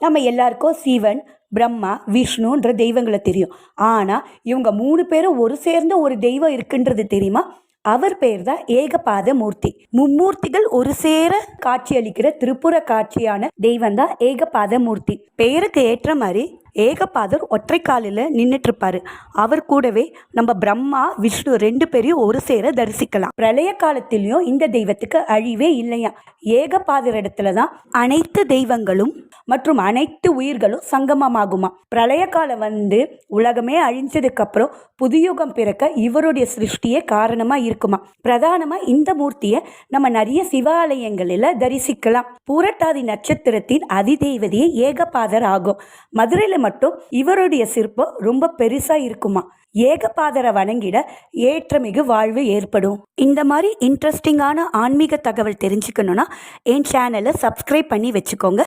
நம்ம எல்லாருக்கும் சிவன், பிரம்மா, விஷ்ணுன்ற தெய்வங்களை தெரியும். ஆனால் இவங்க 3 பேரும் ஒரு சேர்ந்த ஒரு தெய்வம் இருக்குன்றது தெரியுமா? அவர் பேர் தான் ஏகபாத மூர்த்தி. மும்மூர்த்திகள் ஒரு சேர காட்சியளிக்கிற திரிபுர காட்சியான தெய்வம் தான் ஏகபாத மூர்த்தி. பெயருக்கு ஏற்ற மாதிரி ஏகபாதர் ஒற்றை காலில் நின்றுட்டு இருப்பாரு. அவர் கூடவே நம்ம பிரம்மா, விஷ்ணு 2 பேரையும் ஒரு சேர தரிசிக்கலாம். பிரளய காலத்திலையும் இந்த தெய்வத்துக்கு அழிவே இல்லையா. ஏகபாதர் இடத்துல தான் அனைத்து தெய்வங்களும் மற்றும் அனைத்து உயிர்களும் சங்கமமாகுமா. பிரளய காலம் உலகமே அழிஞ்சதுக்கு அப்புறம் புதுயுகம் பிறக்க இவருடைய சிருஷ்டியே காரணமா இருக்குமா. பிரதானமா இந்த மூர்த்தியை நம்ம நிறைய சிவாலயங்களில் தரிசிக்கலாம். பூரட்டாதி நட்சத்திரத்தின் அதிதெய்வதையே ஏகபாதர் ஆகும். மதுரையில் மட்டும் இவருடைய சிற்பம் ரொம்ப பெருசா இருக்குமா. ஏகபாதரை வணங்கிட ஏற்றமிகு வாழ்வு ஏற்படும். இந்த மாதிரி இன்ட்ரெஸ்டிங்கான ஆன்மீக தகவல் தெரிஞ்சுக்கணும்னா என் சேனலை சப்ஸ்கிரைப் பண்ணி வச்சுக்கோங்க.